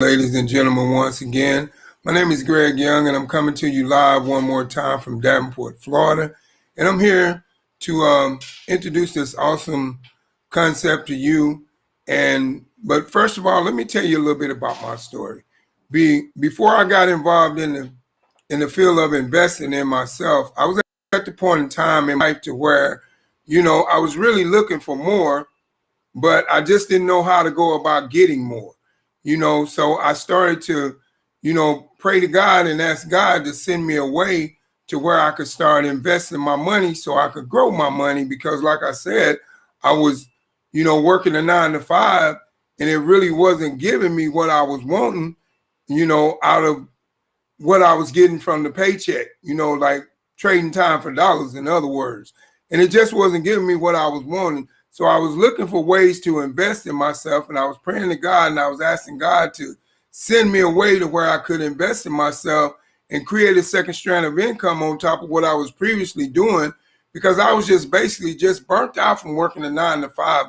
ladies and gentlemen, once again. My name is Greg Young, and I'm coming to you live one more time from Davenport, Florida. And I'm here to introduce this awesome concept to you. But first of all, let me tell you a little bit about my story. Before I got involved in the field of investing in myself, I was at the point in time in life to where, I was really looking for more, but I just didn't know how to go about getting more. So I started to, pray to God and ask God to send me a way to where I could start investing my money so I could grow my money. Because like I said, I was, working a 9 to 5, and it really wasn't giving me what I was wanting, out of what I was getting from the paycheck, like trading time for dollars, in other words. And it just wasn't giving me what I was wanting. So I was looking for ways to invest in myself, and I was praying to God, and I was asking God to send me a way to where I could invest in myself and create a second strand of income on top of what I was previously doing, because I was just basically just burnt out from working a 9 to 5.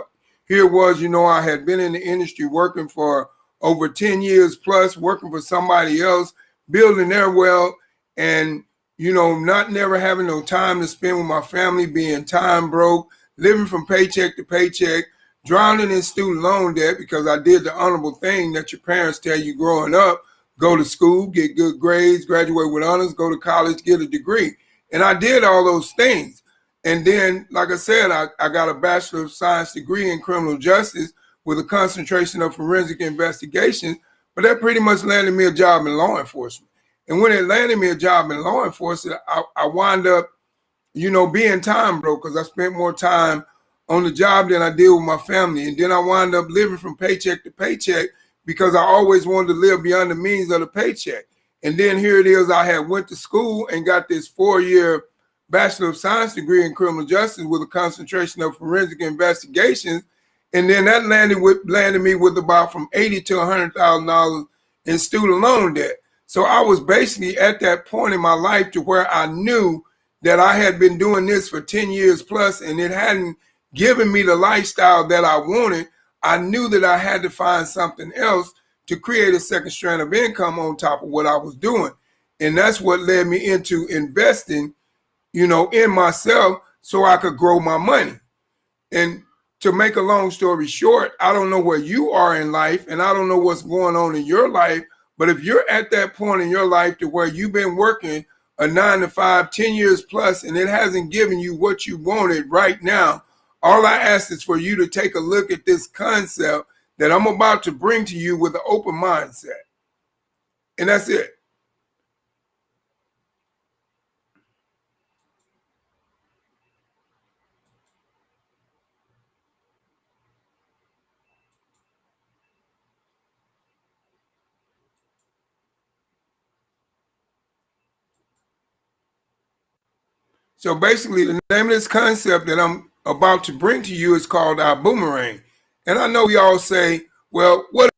Here it was, I had been in the industry working for over 10 years plus, working for somebody else, building their wealth, and, not never having no time to spend with my family, being time broke, living from paycheck to paycheck, drowning in student loan debt because I did the honorable thing that your parents tell you growing up: go to school, get good grades, graduate with honors, go to college, get a degree. And I did all those things. And then, like I said, I got a Bachelor of Science degree in criminal justice with a concentration of forensic investigations, but that pretty much landed me a job in law enforcement. And when it landed me a job in law enforcement, I wound up being time broke because I spent more time on the job than I did with my family. And then I wound up living from paycheck to paycheck because I always wanted to live beyond the means of the paycheck. And then here it is, I had went to school and got this 4-year Bachelor of Science degree in criminal justice with a concentration of forensic investigations. And then that landed me with about from $80,000 to $100,000 in student loan debt. So I was basically at that point in my life to where I knew that I had been doing this for 10 years plus, and it hadn't given me the lifestyle that I wanted. I knew that I had to find something else to create a second strand of income on top of what I was doing. And that's what led me into investing, in myself so I could grow my money. And to make a long story short, I don't know where you are in life, and I don't know what's going on in your life, but if you're at that point in your life to where you've been working a 9 to 5, 10 years plus, and it hasn't given you what you wanted right now, all I ask is for you to take a look at this concept that I'm about to bring to you with an open mindset. And that's it. So basically, the name of this concept that I'm about to bring to you is called our boomerang. And I know we all say, well, what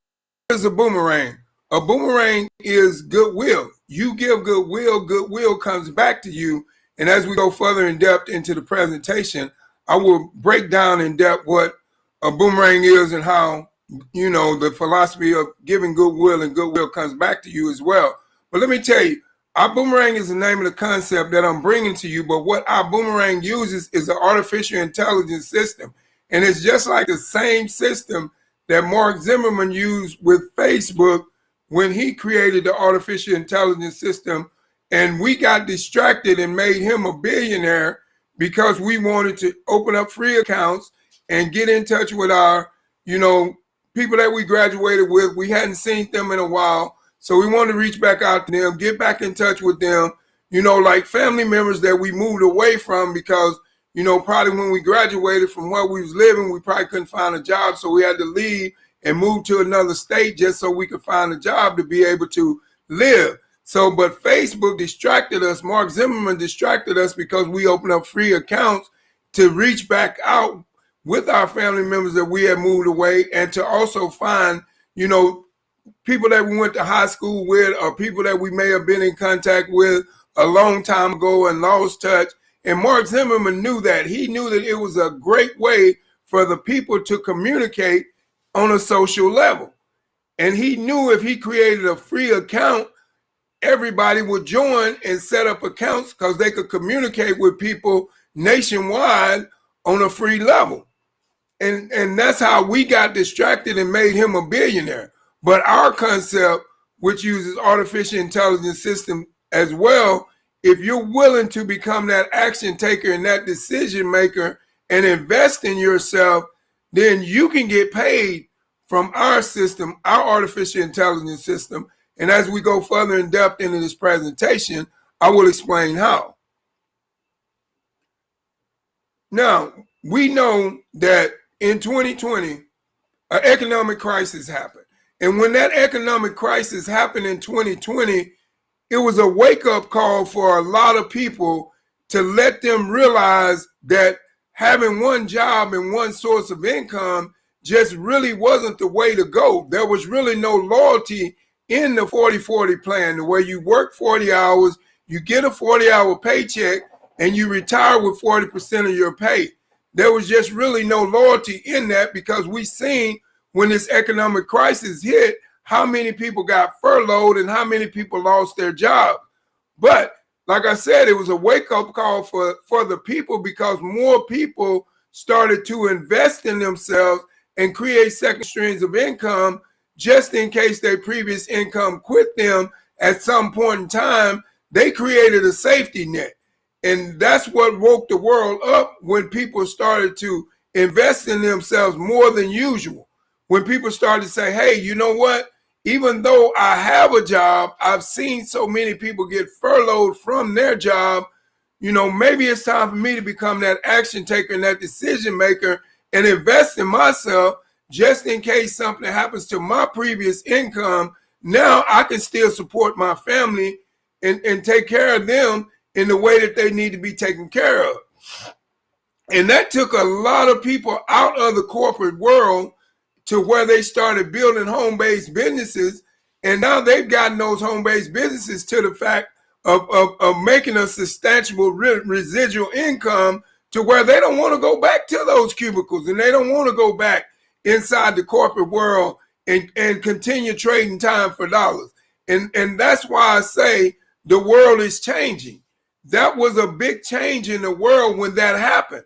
is a boomerang? A boomerang is goodwill. You give goodwill, goodwill comes back to you. And as we go further in depth into the presentation, I will break down in depth what a boomerang is and how, the philosophy of giving goodwill and goodwill comes back to you as well. But let me tell you, our boomerang is the name of the concept that I'm bringing to you, but what our boomerang uses is an artificial intelligence system. And it's just like the same system that Mark Zimmerman used with Facebook when he created the artificial intelligence system. And we got distracted and made him a billionaire because we wanted to open up free accounts and get in touch with our, people that we graduated with. We hadn't seen them in a while. So we wanted to reach back out to them, get back in touch with them, like family members that we moved away from because, probably when we graduated from where we was living, we probably couldn't find a job. So we had to leave and move to another state just so we could find a job to be able to live. So, but Facebook distracted us. Mark Zimmerman distracted us because we opened up free accounts to reach back out with our family members that we had moved away, and to also find, people that we went to high school with, or people that we may have been in contact with a long time ago and lost touch. And Mark Zimmerman knew that. He knew that it was a great way for the people to communicate on a social level. And he knew if he created a free account, everybody would join and set up accounts because they could communicate with people nationwide on a free level. And that's how we got distracted and made him a billionaire. But our concept, which uses artificial intelligence system as well, if you're willing to become that action taker and that decision maker and invest in yourself, then you can get paid from our system, our artificial intelligence system. And as we go further in depth into this presentation, I will explain how. Now, we know that in 2020, an economic crisis happened. And when that economic crisis happened in 2020, it was a wake-up call for a lot of people to let them realize that having one job and one source of income just really wasn't the way to go. There was really no loyalty in the 40-40 plan, the way you work 40 hours, you get a 40-hour paycheck, and you retire with 40% of your pay. There was just really no loyalty in that because we seen when this economic crisis hit, how many people got furloughed and how many people lost their job. But like I said, it was a wake-up call for the people because more people started to invest in themselves and create second streams of income just in case their previous income quit them at some point in time. They created a safety net. And that's what woke the world up when people started to invest in themselves more than usual. When people started to say, hey, you know what? Even though I have a job, I've seen so many people get furloughed from their job. You know, maybe it's time for me to become that action taker and that decision maker and invest in myself just in case something happens to my previous income. Now I can still support my family and take care of them in the way that they need to be taken care of. And that took a lot of people out of the corporate world to where they started building home-based businesses. And now they've gotten those home-based businesses to the fact of making a substantial residual income to where they don't want to go back to those cubicles and they don't want to go back inside the corporate world and continue trading time for dollars. And that's why I say the world is changing. That was a big change in the world when that happened,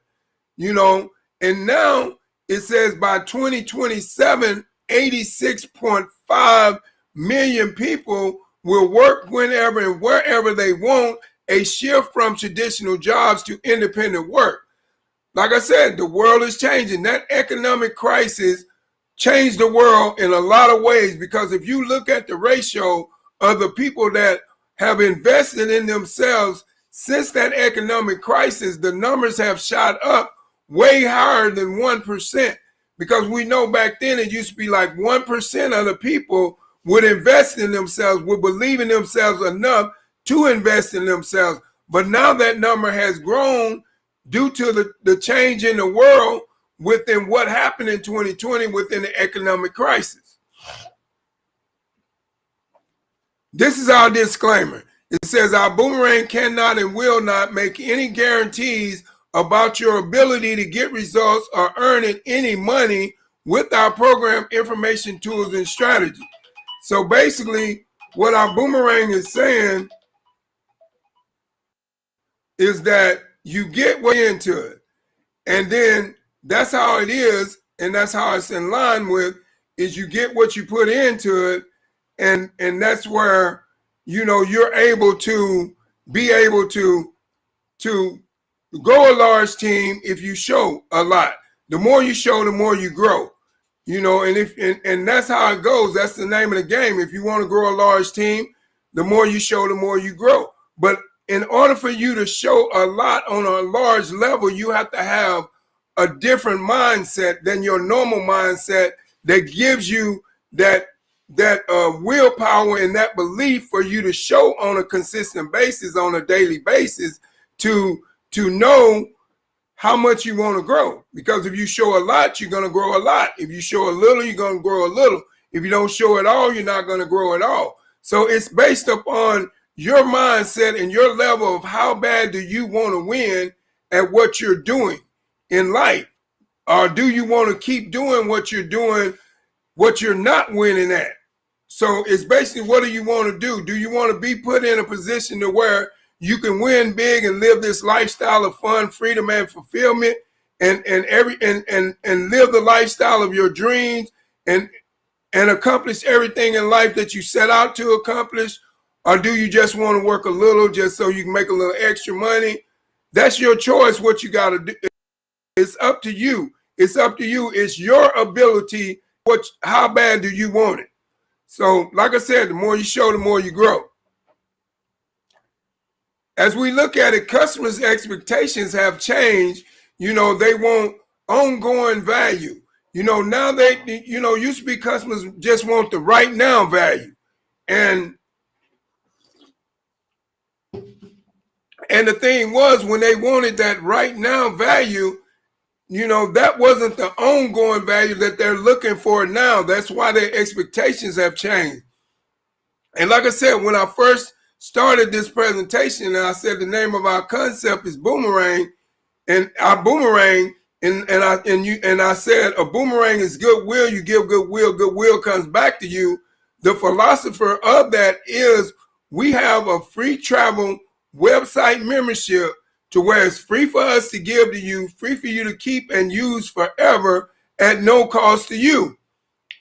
you know, and now it says by 2027, 86.5 million people will work whenever and wherever they want, a shift from traditional jobs to independent work. Like I said, the world is changing. That economic crisis changed the world in a lot of ways because if you look at the ratio of the people that have invested in themselves since that economic crisis, the numbers have shot up way higher than 1%, because we know back then it used to be like 1% of the people would invest in themselves, would believe in themselves enough to invest in themselves. But now that number has grown due to the change in the world within what happened in 2020 within the economic crisis. This is our disclaimer. It says our boomerang cannot and will not make any guarantees about your ability to get results or earning any money with our program information, tools, and strategy. So basically, what our boomerang is saying is that you get way into it. And then that's how it is, and that's how it's in line with, is you get what you put into it, and that's where, you know, you're able to be able to grow a large team if you show a lot. The more you show, the more you grow. You know, and that's how it goes. That's the name of the game. If you want to grow a large team, the more you show, the more you grow. But in order for you to show a lot on a large level, you have to have a different mindset than your normal mindset that gives you that willpower and that belief for you to show on a consistent basis, on a daily basis, to know how much you want to grow. Because if you show a lot, you're going to grow a lot. If you show a little, you're going to grow a little. If you don't show at all, you're not going to grow at all. So it's based upon your mindset and your level of how bad do you want to win at what you're doing in life. Or do you want to keep doing what you're doing, what you're not winning at? So it's basically, what do you want to do? Do you want to be put in a position to where you can win big and live this lifestyle of fun, freedom, and fulfillment, and live the lifestyle of your dreams, and accomplish everything in life that you set out to accomplish? Or do you just want to work a little just so you can make a little extra money? That's your choice, what you got to do. It's up to you. It's up to you. It's your ability. How bad do you want it? So, like I said, the more you show, the more you grow. As we look at it, customers' expectations have changed. They want ongoing value. Now used to be customers just want the right now value. And the thing was, when they wanted that right now value, that wasn't the ongoing value that they're looking for now. That's why their expectations have changed. And like I said, when I first started this presentation, and I said the name of our concept is Boomerang, and our boomerang, and I said a boomerang is goodwill. You give goodwill, goodwill comes back to you. The philosopher of that is, we have a free travel website membership to where it's free for us to give to you, free for you to keep and use forever at no cost to you.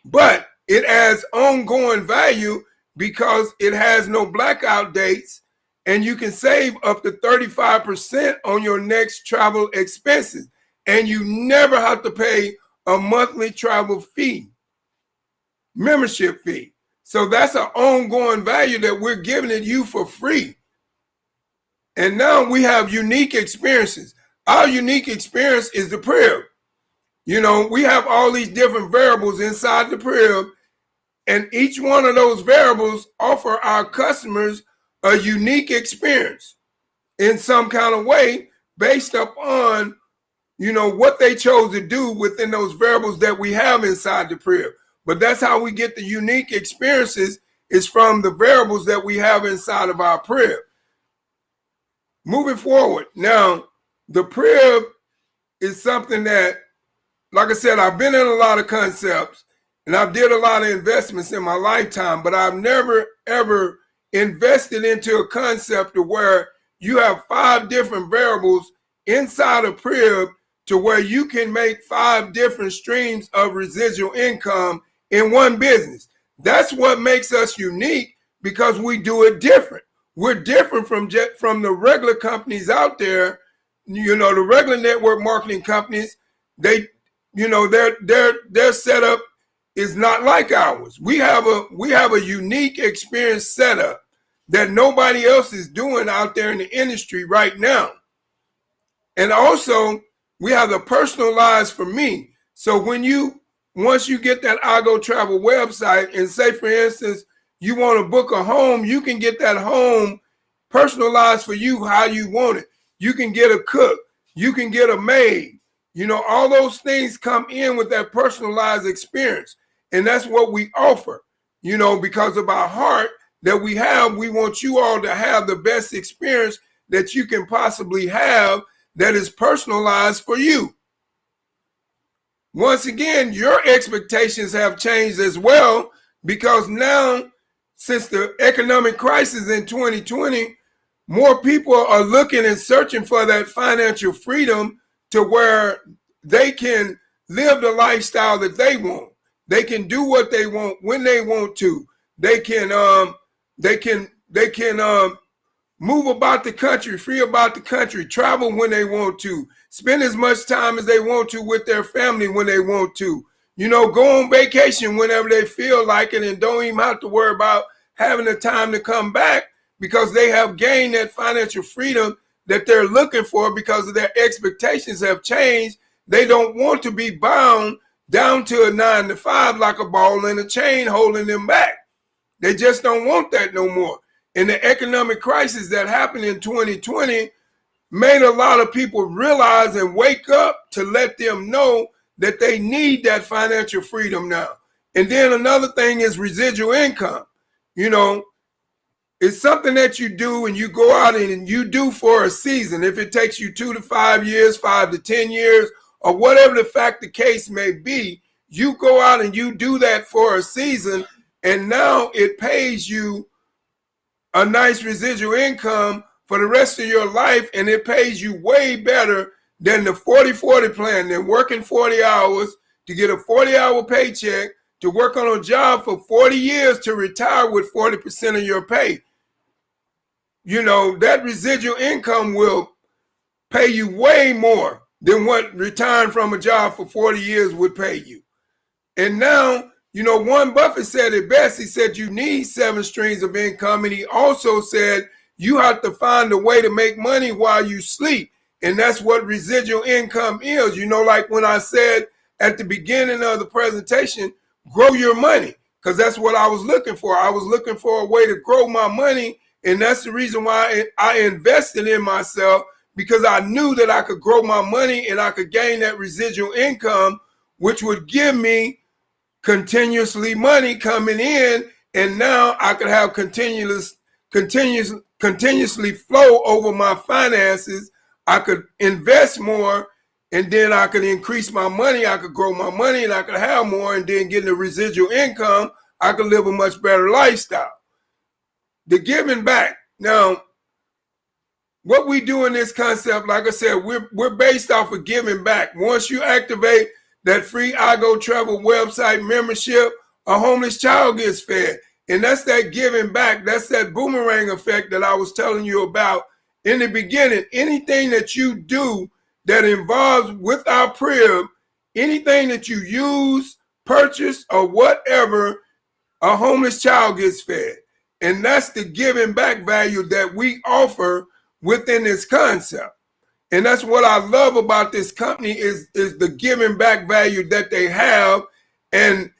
But it has ongoing value because it has no blackout dates, and you can save up to 35% on your next travel expenses, and you never have to pay a monthly travel fee, membership fee. So that's an ongoing value that we're giving it you for free. And now we have unique experiences. Our unique experience is the crib. We have all these different variables inside the crib, and each one of those variables offer our customers a unique experience in some kind of way based upon, what they chose to do within those variables that we have inside the crib. But that's how we get the unique experiences, is from the variables that we have inside of our crib. Moving forward, now, the crib is something that, like I said, I've been in a lot of concepts, and I've did a lot of investments in my lifetime, but I've never, ever invested into a concept to where you have 5 different variables inside a crib to where you can make 5 different streams of residual income in one business. That's what makes us unique, because we do it different. We're different from the regular companies out there. The regular network marketing companies, their setup is not like ours. We have a unique experience setup that nobody else is doing out there in the industry right now. And also, we have the personalized for me. So once you get that I Go Travel website, and say, for instance, you want to book a home, you can get that home personalized for you how you want it. You can get a cook, you can get a maid. All those things come in with that personalized experience. And that's what we offer, because of our heart that we have. We want you all to have the best experience that you can possibly have that is personalized for you. Once again, your expectations have changed as well, because now, since the economic crisis in 2020, more people are looking and searching for that financial freedom to where they can live the lifestyle that they want. They can do what they want when they want to. They can move about the country, free about the country, travel when they want to, spend as much time as they want to with their family when they want to, go on vacation whenever they feel like it, and don't even have to worry about having the time to come back, because they have gained that financial freedom that they're looking for, because of their expectations have changed. They don't want to be bound down to a 9 to 5 like a ball and a chain holding them back. They just don't want that no more. And the economic crisis that happened in 2020 made a lot of people realize and wake up to let them know that they need that financial freedom now. And then another thing is residual income. It's something that you do, and you go out and you do for a season. If it takes you 2 to 5 years, 5 to 10 years, or whatever the case may be, you go out and you do that for a season, and now it pays you a nice residual income for the rest of your life, and it pays you way better than the 40-40 plan, than working 40 hours to get a 40-hour paycheck, to work on a job for 40 years to retire with 40% of your pay. You know, that residual income will pay you way more than what retiring from a job for 40 years would pay you. And now, you know, Warren Buffett said it best. He said you need 7 streams of income. And he also said you have to find a way to make money while you sleep. And that's what residual income is. You know, like when I said at the beginning of the presentation, grow your money, because that's what I was looking for. I was looking for a way to grow my money. And that's the reason why I invested in myself, because I knew that I could grow my money and I could gain that residual income, which would give me continuously money coming in, and now I could have continuously flow over my finances. I could invest more, and then I could increase my money. I could grow my money, and I could have more, and then get the residual income. I could live a much better lifestyle. The giving back. Now, what we do in this concept, like I said, we're based off of giving back. Once you activate that free I Go Travel website membership, a homeless child gets fed. And that's that giving back. That's that boomerang effect that I was telling you about in the beginning. Anything that you do that involves with our crib, anything that you use, purchase, or whatever, a homeless child gets fed. And that's the giving back value that we offer within this concept. And that's what I love about this company is the giving back value that they have, and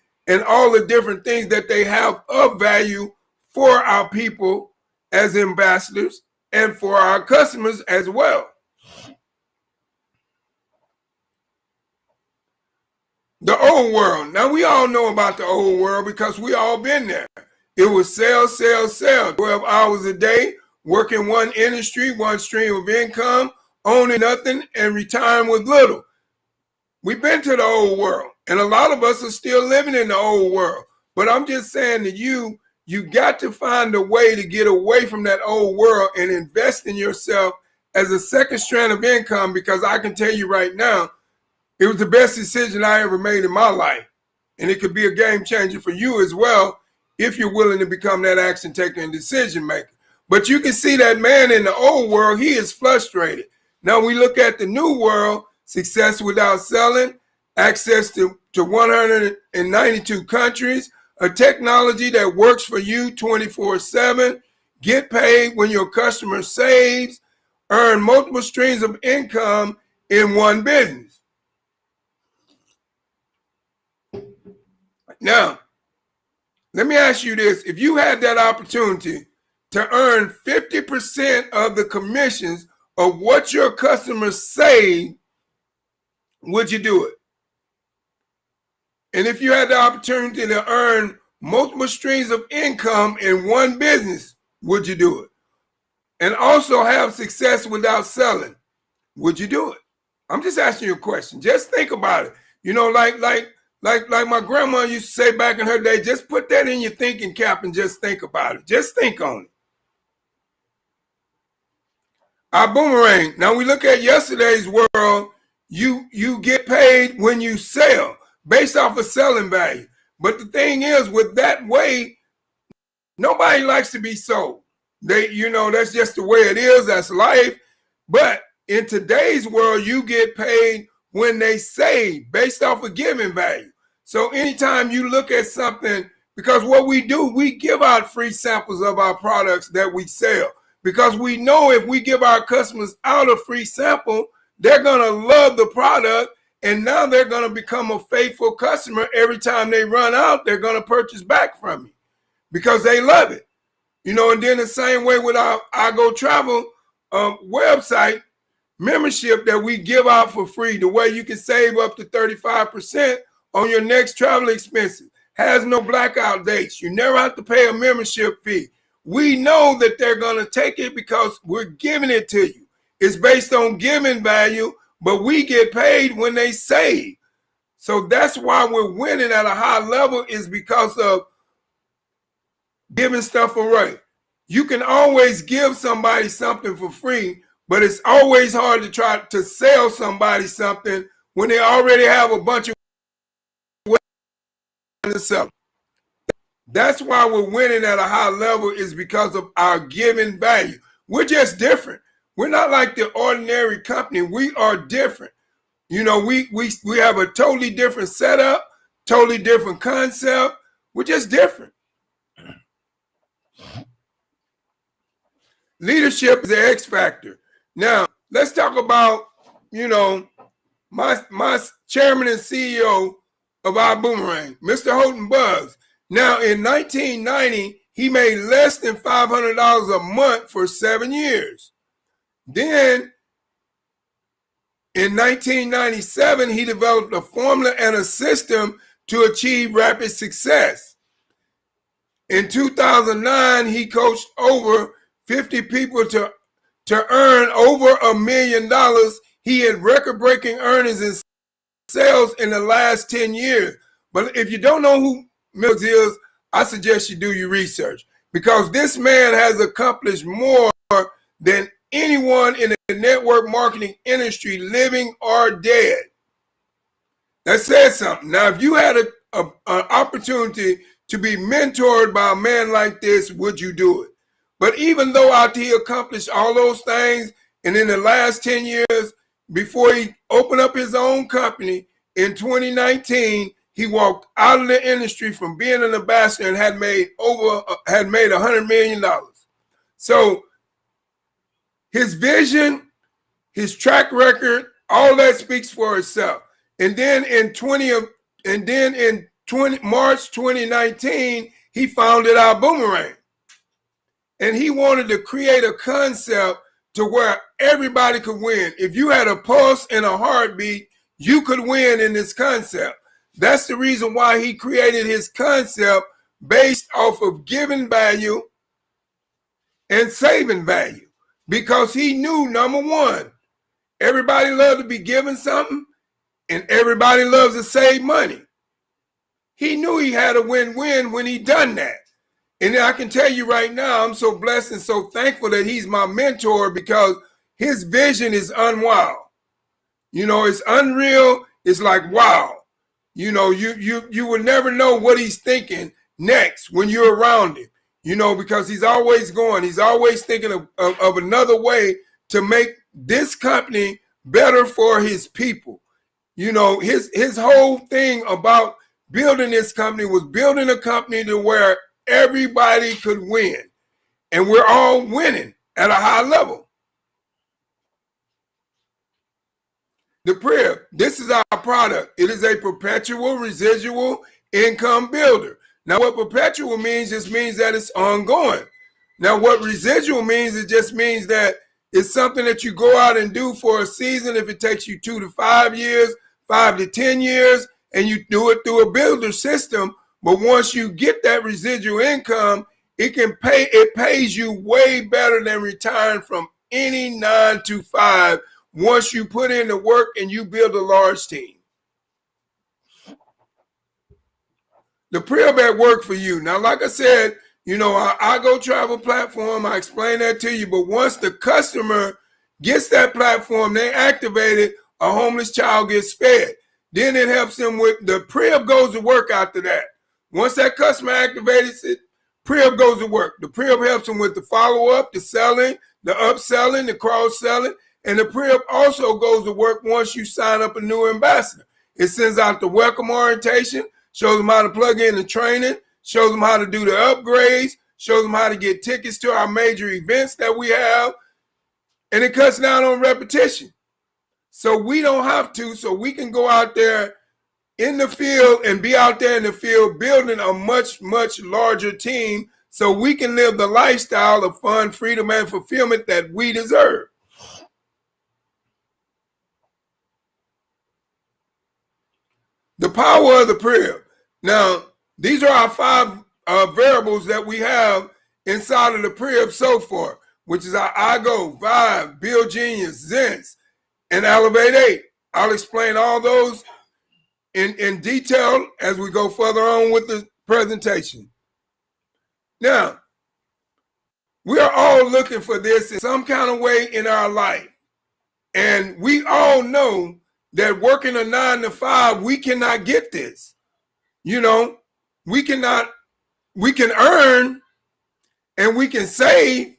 all the different things that they have of value for our people as ambassadors and for our customers as well. The old world. Now, we all know about the old world because we all been there. It was sell, sell, sell. 12 hours a day, working one industry, one stream of income, owning nothing, and retiring with little. We've been to the old world, and a lot of us are still living in the old world. But I'm just saying to you, you got to find a way to get away from that old world and invest in yourself as a second strand of income, because I can tell you right now, it was the best decision I ever made in my life. And it could be a game changer for you as well if you're willing to become that action taker and decision maker. But you can see that man in the old world, he is frustrated. Now we look at the new world, success without selling, access to 192 countries, a technology that works for you 24/7, get paid when your customer saves, earn multiple streams of income in one business. Now, let me ask you this. If you had that opportunity to earn 50% of the commissions of what your customers save, would you do it? And if you had the opportunity to earn multiple streams of income in one business, would you do it? And also have success without selling, would you do it? I'm just asking you a question. Just think about it. You know, like my grandma used to say back in her day, just put that in your thinking cap and just think about it. Just think on it. Our boomerang. Now we look at yesterday's world. You get paid when you sell based off of selling value. But the thing is, with that way, nobody likes to be sold. That's just the way it is. That's life. But in today's world, you get paid when they save based off of giving value. So anytime you look at something, because what we do, we give out free samples of our products that we sell, because we know if we give our customers out a free sample, they're going to love the product, and now they're going to become a faithful customer. Every time they run out, they're going to purchase back from me because they love it. And then the same way with our I Go Travel website membership that we give out for free, the way you can save up to 35% on your next travel expenses, has no blackout dates. You never have to pay a membership fee. We know that they're going to take it because we're giving it to you. It's based on giving value, but we get paid when they save. So that's why we're winning at a high level, is because of giving stuff away. You can always give somebody something for free, but it's always hard to try to sell somebody something when they already have a bunch of ways to sell. That's why we're winning at a high level, is because of our giving value. We're just different. We're not like the ordinary company. We are different. You know, we have a totally different setup, totally different concept. We're just different. Leadership is the X factor. Now, let's talk about, you know, my chairman and CEO of our Boomerang, Mr. Houghton Buzz. Now, in 1990, he made less than $500 a month for 7 years. Then, in 1997, he developed a formula and a system to achieve rapid success. In 2009, he coached over 50 people to earn over $1 million. He had record-breaking earnings in sales in the last 10 years. But if you don't know who Mills is, I suggest you do your research, because this man has accomplished more than anyone in the network marketing industry, living or dead. That says something. Now, if you had an opportunity to be mentored by a man like this, would you do it? But even though after he accomplished all those things, and in the last 10 years, before he opened up his own company in 2019, he walked out of the industry from being an ambassador and had made $100 million. So his vision, his track record, all that speaks for itself. And then in March 2019, he founded our Boomerang. And he wanted to create a concept to where everybody could win. If you had a pulse and a heartbeat, you could win in this concept. That's the reason why he created his concept, based off of giving value and saving value. Because he knew, number one, everybody loves to be given something, and everybody loves to save money. He knew he had a win-win when he done that. And I can tell you right now, I'm so blessed and so thankful that he's my mentor, because his vision is unwild. You know, it's unreal. It's like, wow. You know, you will never know what he's thinking next when you're around him, you know, because he's always going. He's always thinking of another way to make this company better for his people. You know, his whole thing about building this company was building a company to where everybody could win. And we're all winning at a high level. The Crib, this is our product. It is a perpetual residual income builder. Now, what perpetual means just means that it's ongoing. Now, what residual means, it just means that it's something that you go out and do for a season. If it takes you 2 to 5 years, 5 to 10 years, and you do it through a builder system, but once you get that residual income, it pays you way better than retiring from any 9 to 5 once you put in the work and you build a large team. The Crib at work for you. Now, like I said, you know, I go travel platform, I explain that to you, but once the customer gets that platform, they activate it, a homeless child gets fed. Then it helps them with, the Crib goes to work after that. Once that customer activates it, Crib goes to work. The Crib helps them with the follow-up, the selling, the upselling, the cross-selling, and the Crib also goes to work once you sign up a new ambassador. It sends out the welcome orientation, shows them how to plug in the training, shows them how to do the upgrades, shows them how to get tickets to our major events that we have, and it cuts down on repetition. So we don't have to, so we can go out there in the field and be out there in the field building a much, much larger team, so we can live the lifestyle of fun, freedom, and fulfillment that we deserve. The power of the Crib. Now, these are our 5 variables that we have inside of the Crib so far, which is our iGo, Vibe, Build Genius, Zens, and Elevate 8. I'll explain all those in detail as we go further on with the presentation. Now, we are all looking for this in some kind of way in our life. And we all know that working a 9 to 5, we cannot get this. You know, we can earn and we can save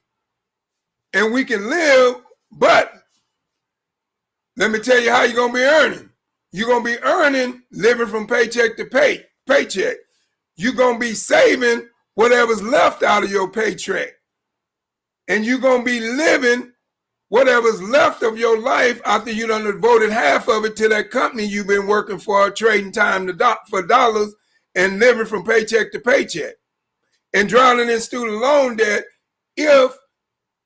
and we can live, but let me tell you how you're going to be earning. You're going to be earning living from paycheck to paycheck. You're going to be saving whatever's left out of your paycheck. And you're going to be living whatever's left of your life after you done devoted half of it to that company you've been working for, trading time for dollars and living from paycheck to paycheck. And drowning in student loan debt if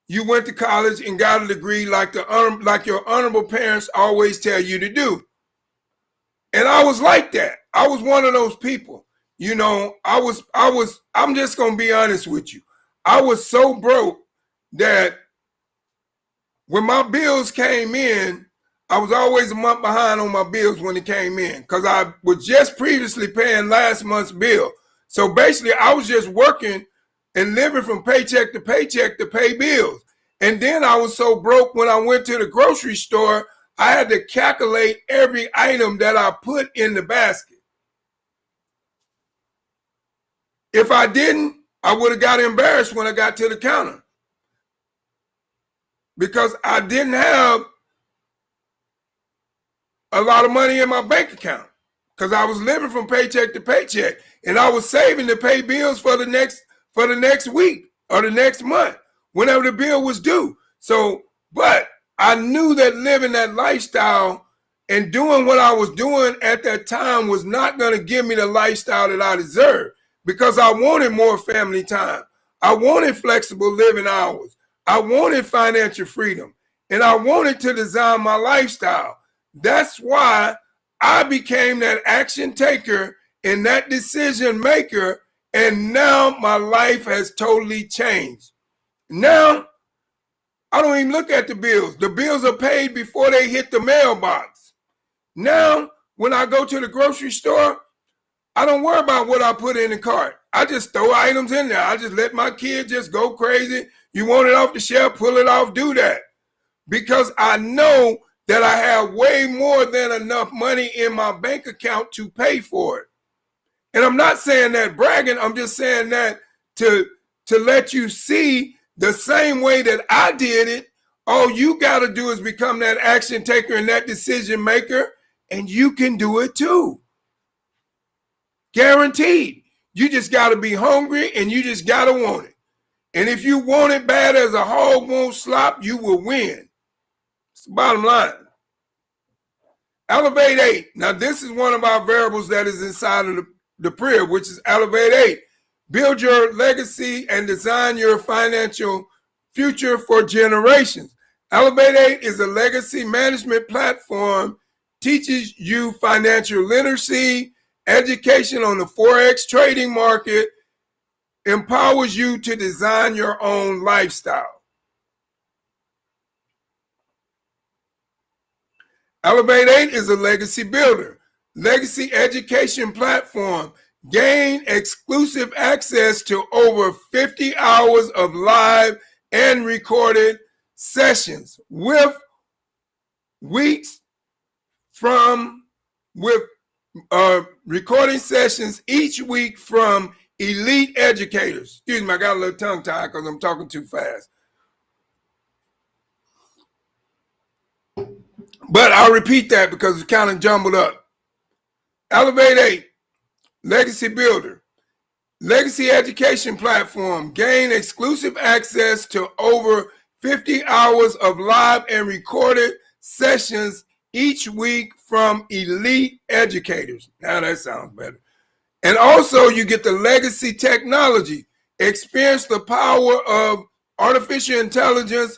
you went to college and got a degree like your honorable parents always tell you to do. And I was like that. I was one of those people. You know, I'm just going to be honest with you. I was so broke that when my bills came in, I was always a month behind on my bills when it came in because I was just previously paying last month's bill. So basically, I was just working and living from paycheck to pay bills. And then I was so broke when I went to the grocery store, I had to calculate every item that I put in the basket. If I didn't, I would have got embarrassed when I got to the counter because I didn't have a lot of money in my bank account because I was living from paycheck to paycheck and I was saving to pay bills for the next week or the next month, whenever the bill was due. So, but I knew that living that lifestyle and doing what I was doing at that time was not going to give me the lifestyle that I deserved because I wanted more family time. I wanted flexible living hours. I wanted financial freedom and I wanted to design my lifestyle. That's why I became that action taker and that decision maker. And now my life has totally changed. Now, I don't even look at the bills. The bills are paid before they hit the mailbox. Now, when I go to the grocery store, I don't worry about what I put in the cart. I just throw items in there. I just let my kids just go crazy. You want it off the shelf, pull it off, do that. Because I know that I have way more than enough money in my bank account to pay for it. And I'm not saying that bragging. I'm just saying that to let you see the same way that I did it. All you got to do is become that action taker and that decision maker, and you can do it too. Guaranteed. You just got to be hungry and you just got to want it. And if you want it bad as a hog won't slop, you will win. It's the bottom line. Elevate 8. Now, this is one of our variables that is inside of the prayer, which is Elevate 8. Build your legacy and design your financial future for generations. Elevate 8 is a legacy management platform, teaches you financial literacy, education on the Forex trading market, empowers you to design your own lifestyle. Elevate 8 is a legacy builder, legacy education platform. Gain exclusive access to over 50 hours of live and recorded sessions with recording sessions each week from elite educators. Excuse me, I got a little tongue tied because I'm talking too fast. But I'll repeat that because it's kind of jumbled up. Elevate 8, legacy builder, legacy education platform. Gain exclusive access to over 50 hours of live and recorded sessions each week from elite educators. Now that sounds better. And also you get the legacy technology. Experience the power of artificial intelligence,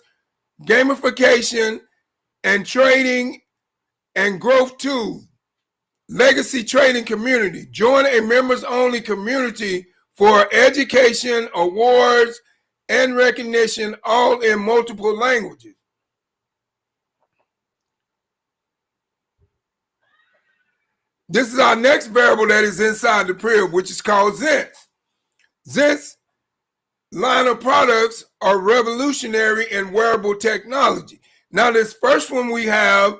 gamification, and trading and growth tools. Legacy trading community. Join a members-only community for education, awards, and recognition, all in multiple languages. This is our next variable that is inside the prayer, which is called Zents. Zents line of products are revolutionary in wearable technology. Now, this first one we have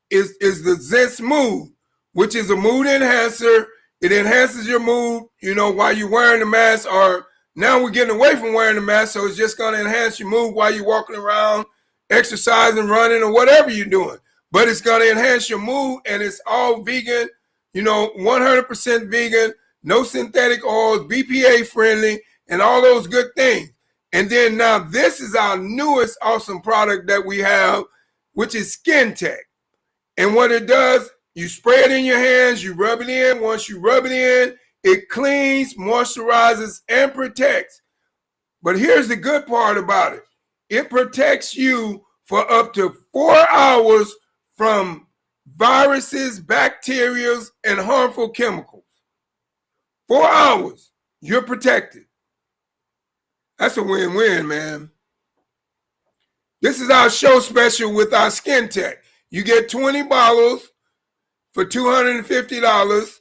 is the Zen Smooth, which is a mood enhancer. It enhances your mood, while you're wearing the mask, or now we're getting away from wearing the mask, so it's just going to enhance your mood while you're walking around, exercising, running, or whatever you're doing. But it's going to enhance your mood, and it's all vegan, 100% vegan, no synthetic oils, BPA friendly, and all those good things. And then now this is our newest awesome product that we have, which is Skin Tech. And what it does, you spray it in your hands, you rub it in. Once you rub it in, it cleans, moisturizes, and protects. But here's the good part about it. It protects you for up to 4 hours from viruses, bacteria, and harmful chemicals. 4 hours, you're protected. That's a win-win, man. This is our show special with our Skin Tech. You get 20 bottles for $250,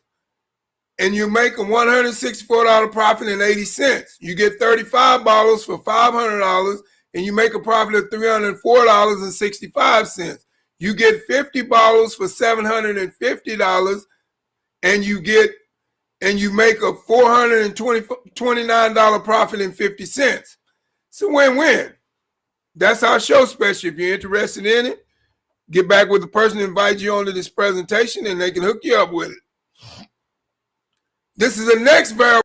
and you make a $164 profit and 80 cents. You get 35 bottles for $500, and you make a profit of $304.65. You get 50 bottles for $750, and you make a $429 profit and 50 cents. It's a win-win. That's our show special. If you're interested in it, get back with the person that invites you onto this presentation, and they can hook you up with it. This is the next variable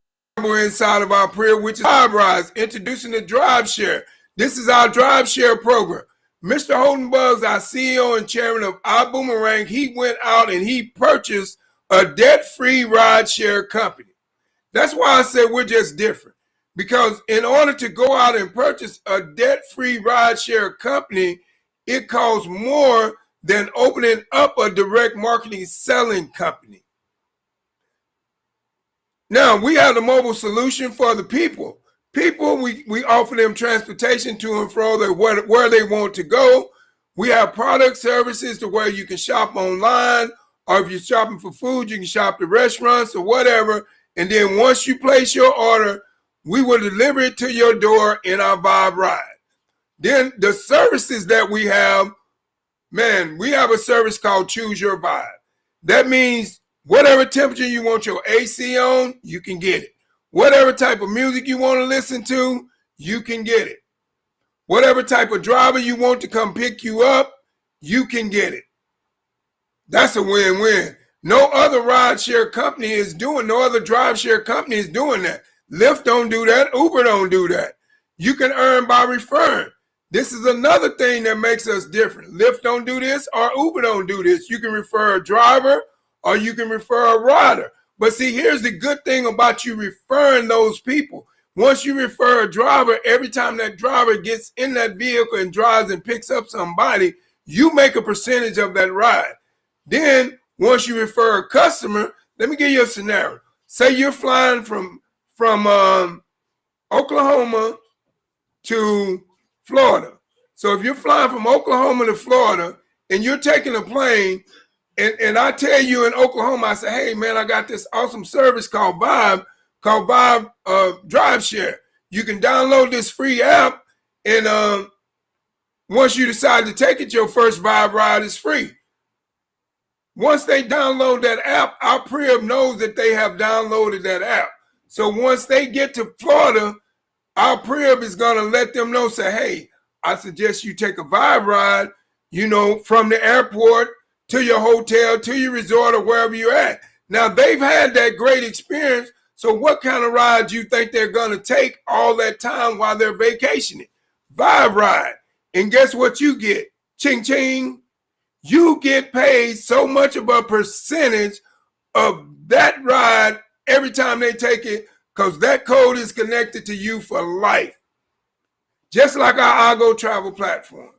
inside of our prayer, which is Vibe Rise, introducing the Drive Share. This is our Drive Share program. Mr. Holden Buggs, our CEO and chairman of iBoomerang, he went out and he purchased a debt-free ride share company. That's why I said we're just different. Because in order to go out and purchase a debt-free ride share company, it costs more than opening up a direct marketing selling company. Now, we have the mobile solution for the people. People, we offer them transportation to and fro where they want to go. We have product services to where you can shop online, or if you're shopping for food, you can shop at restaurants or whatever. And then once you place your order, we will deliver it to your door in our Vibe Ride. Then the services that we have, man, we have a service called Choose Your Vibe. That means whatever temperature you want your AC on, you can get it. Whatever type of music you want to listen to, you can get it. Whatever type of driver you want to come pick you up, you can get it. That's a win-win. No other ride share company is doing, no other drive share company is doing that. Lyft don't do that. Uber don't do that. You can earn by referring. This is another thing that makes us different. Lyft don't do this, or Uber don't do this. You can refer a driver, or you can refer a rider. But see, here's the good thing about you referring those people. Once you refer a driver, every time that driver gets in that vehicle and drives and picks up somebody, you make a percentage of that ride. Then, once you refer a customer, let me give you a scenario. Say you're flying from Oklahoma to Florida. So if you're flying from Oklahoma to Florida and you're taking a plane, and I tell you in Oklahoma, I say, hey man, I got this awesome service called Vibe Drive Share. You can download this free app, and once you decide to take it, your first Vibe ride is free. Once they download that app, our pre-op knows that they have downloaded that app. So once they get to Florida, our pre-op is going to let them know, say, hey, I suggest you take a Vibe ride, from the airport to your hotel, to your resort, or wherever you're at. Now, they've had that great experience, so what kind of ride do you think they're going to take all that time while they're vacationing? Vibe ride. And guess what you get? Ching, ching. You get paid so much of a percentage of that ride every time they take it, because that code is connected to you for life. Just like our Go Travel platform.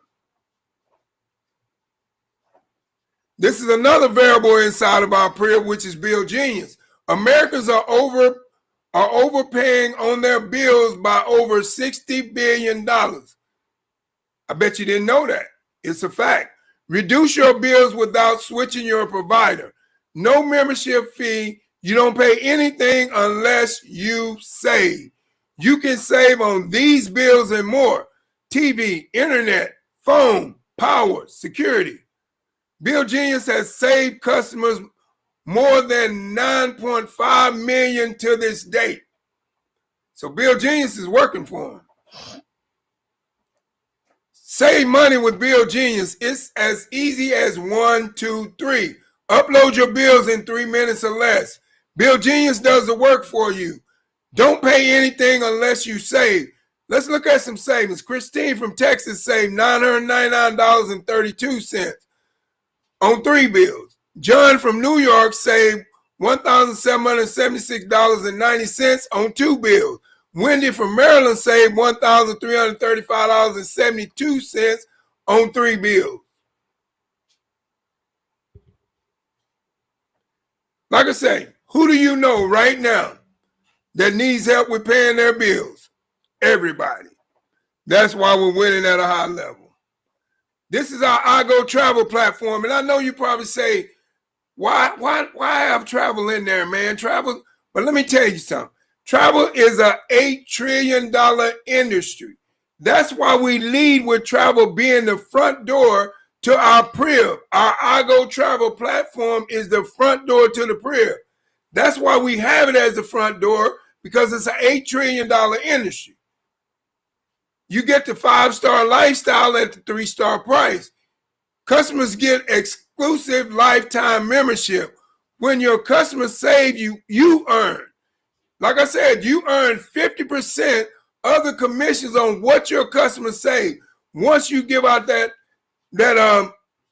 This is another variable inside of our prayer, which is bill genius. Americans are overpaying on their bills by over $60 billion. I bet you didn't know that. It's a fact. Reduce your bills without switching your provider. No membership fee. You don't pay anything unless you save. You can save on these bills and more: TV, internet, phone, power, security. Bill Genius has saved customers more than 9.5 million to this date. So Bill Genius is working for them. Save money with Bill Genius. It's as easy as 1, 2, 3. Upload your bills in 3 minutes or less. Bill Genius does the work for you. Don't pay anything unless you save. Let's look at some savings. Christine from Texas saved $999.32 on 3 bills. John from New York saved $1,776.90 on 2 bills. Wendy from Maryland saved $1,335.72 on 3 bills. Like I say, who do you know right now that needs help with paying their bills? Everybody. That's why we're winning at a high level. This is our iGo travel platform. And I know you probably say, why have travel in there, man? Travel, but let me tell you something. Travel is an $8 trillion industry. That's why we lead with travel being the front door to our PRIB. Our iGo travel platform is the front door to the PRIB. That's why we have it as the front door, because it's an $8 trillion industry. You get the 5-star lifestyle at the 3-star price. Customers get exclusive lifetime membership. When your customers save, you earn. Like I said, you earn 50% of the commissions on what your customers save. Once you give out that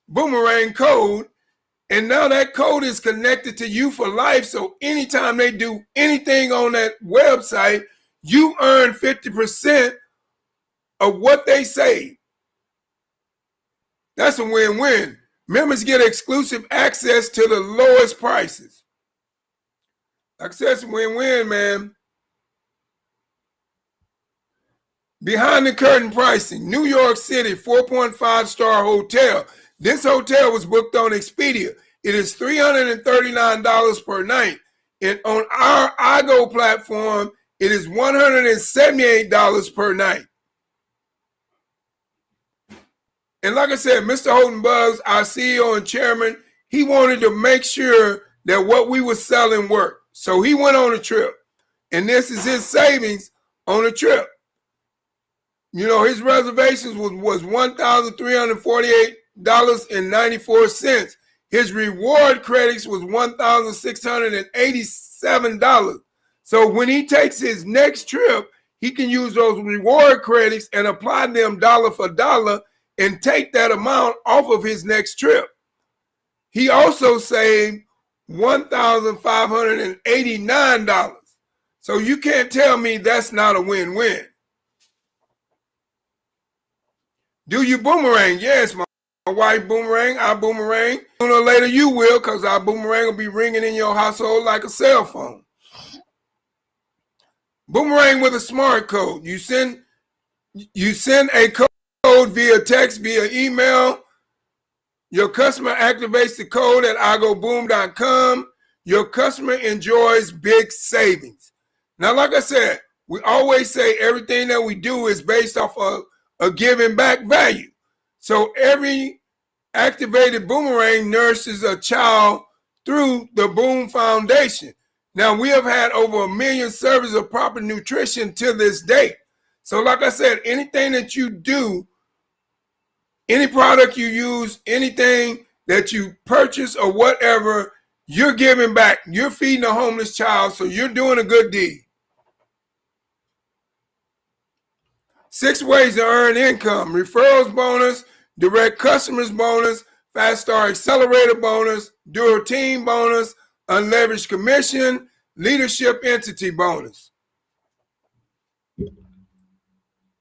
boomerang code, and now that code is connected to you for life. So anytime they do anything on that website, you earn 50% of what they save. That's a win-win. Members get exclusive access to the lowest prices. Like I said, it's a win-win, man. Behind the curtain pricing, New York City, 4.5-star hotel. This hotel was booked on Expedia. It is $339 per night. And on our iGo platform, it is $178 per night. And like I said, Mr. Holden Buggs, our CEO and chairman, he wanted to make sure that what we were selling worked. So he went on a trip. And this is his savings on a trip. You know, his reservations was $1,348.94. His reward credits was $1,687. So when he takes his next trip, he can use those reward credits and apply them dollar for dollar and take that amount off of his next trip. He also saved $1,589. So you can't tell me that's not a win-win. Do you boomerang? Yes, my wife boomerang, I boomerang. Sooner or later you will, because our boomerang will be ringing in your household like a cell phone. Boomerang with a smart code. You send a code via text, via email. Your customer activates the code at igoboom.com. Your customer enjoys big savings. Now, like I said, we always say everything that we do is based off of a giving back value. So every activated boomerang nourishes a child through the Boom Foundation. Now, we have had over 1 million servings of proper nutrition to this date. So like I said, anything that you do, any product you use, anything that you purchase or whatever, you're giving back. You're feeding a homeless child, so you're doing a good deed. 6 ways to earn income: referrals bonus, direct customers bonus, Fast Star Accelerator bonus, Dual Team bonus, unleveraged commission, leadership entity bonus.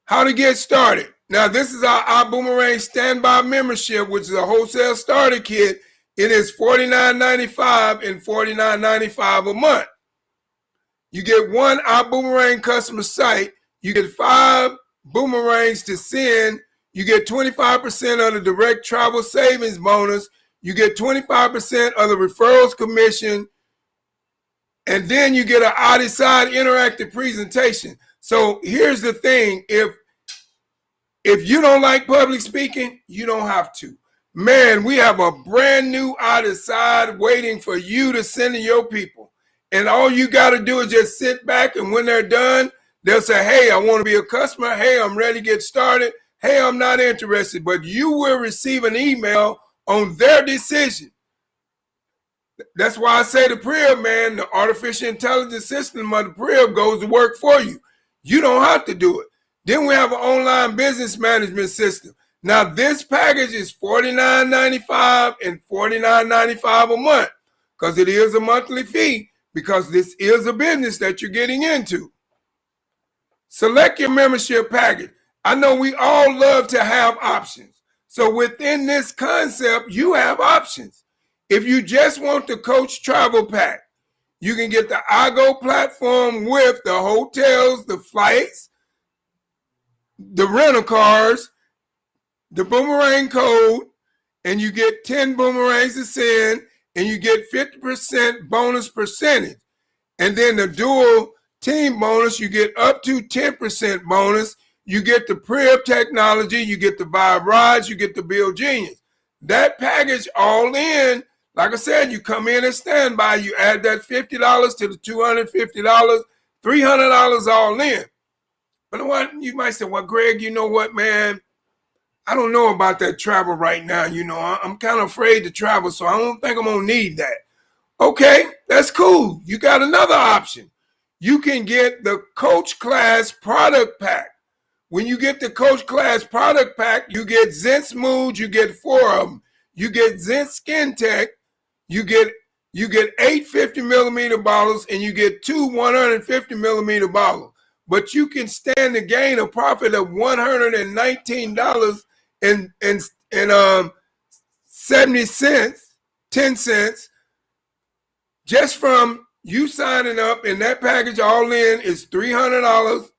How to get started. Now, this is our iBoomerang standby membership, which is a wholesale starter kit. It is $49.95 and $49.95 a month. You get 1 iBoomerang customer site. You get 5 boomerangs to send. You get 25% of the direct travel savings bonus. You get 25% of the referrals commission. And then you get an outside interactive presentation. So here's the thing. If you don't like public speaking, you don't have to. Man, we have a brand new out of side waiting for you to send to your people. And all you got to do is just sit back, and when they're done, they'll say, hey, I want to be a customer. Hey, I'm ready to get started. Hey, I'm not interested. But you will receive an email on their decision. That's why I say the Priv, man, the artificial intelligence system of the Priv goes to work for you. You don't have to do it. Then we have an online business management system. Now, this package is $49.95 and $49.95 a month because it is a monthly fee, because this is a business that you're getting into. Select your membership package. I know we all love to have options. So within this concept, you have options. If you just want the Coach Travel Pack, you can get the iGo platform with the hotels, the flights, the rental cars, the boomerang code, and you get 10 boomerangs to send, and you get 50% bonus percentage. And then the dual team bonus, you get up to 10% bonus. You get the Priv technology, you get the Vibe rides, you get the Build Genius. That package all in, like I said, you come in and standby, you add that $50 to the $250, $300 all in. But what you might say, well, Greg, you know what, man? I don't know about that travel right now. You know, I'm kind of afraid to travel, so I don't think I'm going to need that. Okay, that's cool. You got another option. You can get the Coach Class Product Pack. When you get the Coach Class Product Pack, you get Zen Smooth, you get 4 of them. You get Zen Skin Tech, you get 8 50-millimeter bottles, and you get 2 150-millimeter bottles. But you can stand to gain a profit of $119.70, 10 cents, just from you signing up, and that package all in is $300.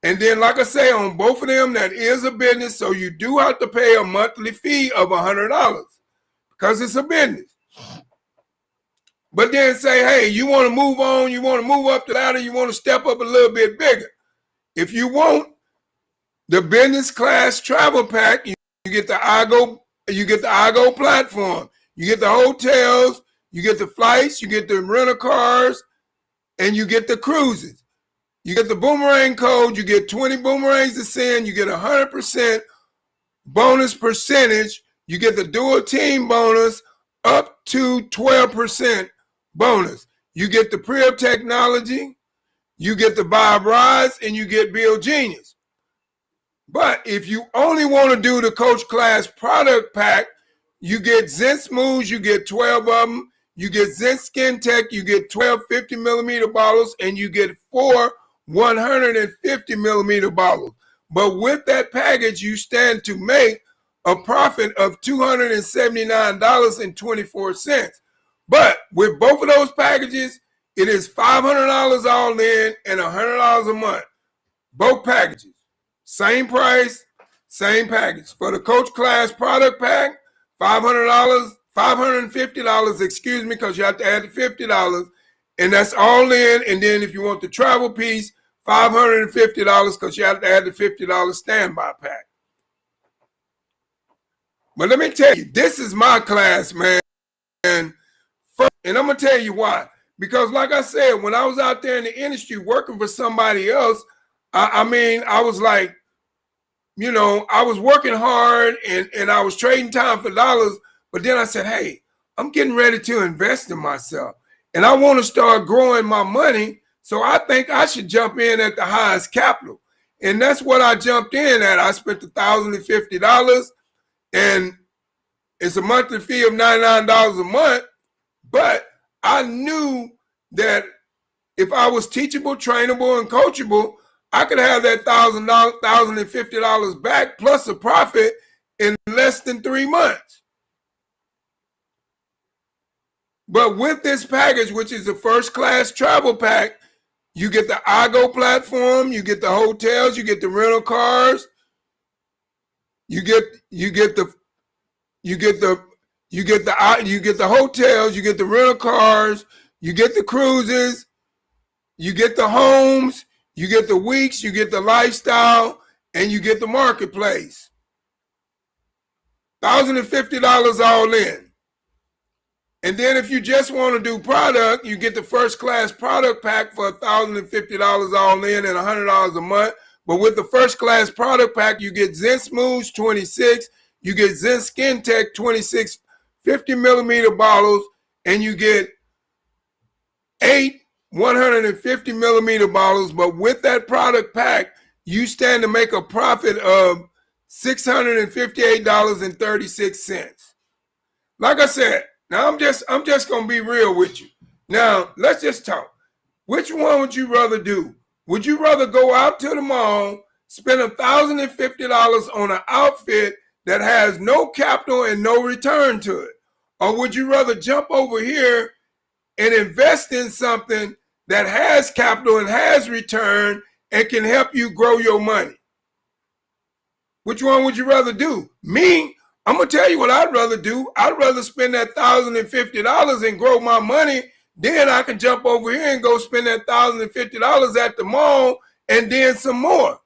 And then, like I say, on both of them, that is a business, so you do have to pay a monthly fee of $100 because it's a business. But then say, hey, you want to move on, you want to move up the ladder, you want to step up a little bit bigger. If you want the business class travel pack, you get the iGo platform, you get the hotels, you get the flights, you get the rental cars, and you get the cruises. You get the boomerang code, you get 20 boomerangs to send, you get 100% bonus percentage, you get the dual team bonus up to 12% bonus. You get the Priv technology, you get the Vibe rides, and you get Build Genius. But if you only want to do the Coach Class Product Pack, you get Zen Smooth, you get 12 of them, you get Zen Skin Tech, you get 12 50-millimeter bottles, and you get 4 150-millimeter bottles. But with that package, you stand to make a profit of $279.24. But with both of those packages, it is $500 all in and $100 a month. Both packages. Same price, same package. For the Coach Class Product Pack, $500, $550, excuse me, because you have to add the $50. And that's all in. And then if you want the travel piece, $550 because you have to add the $50 standby pack. But let me tell you, this is my class, man. And I'm going to tell you why. Because like I said, when I was out there in the industry working for somebody else, I was like, you know, I was working hard and I was trading time for dollars. But then I said, hey, I'm getting ready to invest in myself. And I want to start growing my money. So I think I should jump in at the highest capital. And that's what I jumped in at. I spent $1,050 and it's a monthly fee of $99 a month. But I knew that if I was teachable, trainable, and coachable, I could have that $1,050 back plus a profit in less than 3 months. But with this package, which is the first class travel pack, you get the iGo platform, you get the hotels, you get the rental cars, you get the hotels, you get the rental cars, you get the cruises, you get the homes, you get the weeks, you get the lifestyle, and you get the marketplace. $1,050 all in. And then if you just want to do product, you get the first class product pack for $1,050 all in and $100 a month. But with the first class product pack, you get Zen Smooths 26, you get Zen Skin Tech 26 50 millimeter bottles, and you get 8 150 millimeter bottles. But with that product pack, you stand to make a profit of $658.36. Like I said, now I'm just gonna be real with you. Now let's just talk. Which one would you rather do? Would you rather go out to the mall, spend $1,050 on an outfit that has no capital and no return to it? Or would you rather jump over here and invest in something that has capital and has return and can help you grow your money? Which one would you rather do? Me, I'm going to tell you what I'd rather do. I'd rather spend that $1,050 and grow my money. Then I can jump over here and go spend that $1,050 at the mall and then some more.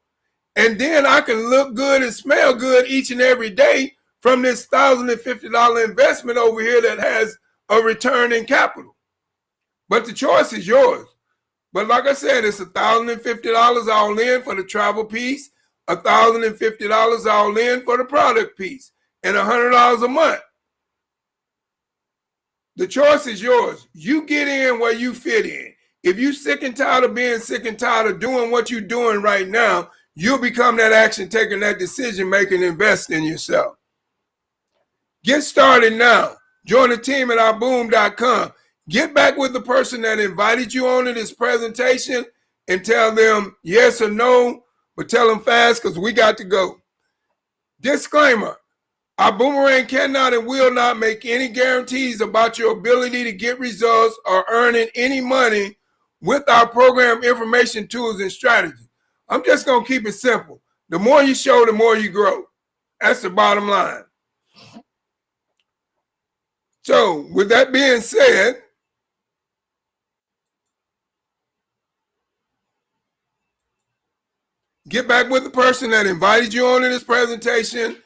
And then I can look good and smell good each and every day from this $1,050 investment over here that has a return in capital. But the choice is yours. But like I said, it's $1,050 all in for the travel piece, $1,050 all in for the product piece, and $100 a month. The choice is yours. You get in where you fit in. If you sick and tired of being sick and tired of doing what you're doing right now, you'll become that action taker, that decision maker, and invest in yourself. Get started now. Join the team at ourboom.com. Get back with the person that invited you on to this presentation and tell them yes or no, but tell them fast because we got to go. Disclaimer. Our Boomerang cannot and will not make any guarantees about your ability to get results or earning any money with our program information, tools, and strategies. I'm just going to keep it simple. The more you show, the more you grow. That's the bottom line. So with that being said, get back with the person that invited you on to this presentation.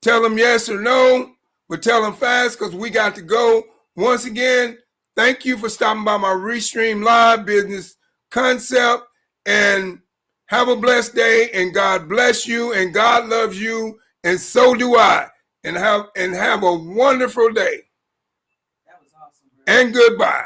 Tell them yes or no, but tell them fast because we got to go. Once again, thank you for stopping by my Restream Live business concept, and have a blessed day, and God bless you, and God loves you, and so do I. And have a wonderful day. That was awesome, bro. And goodbye.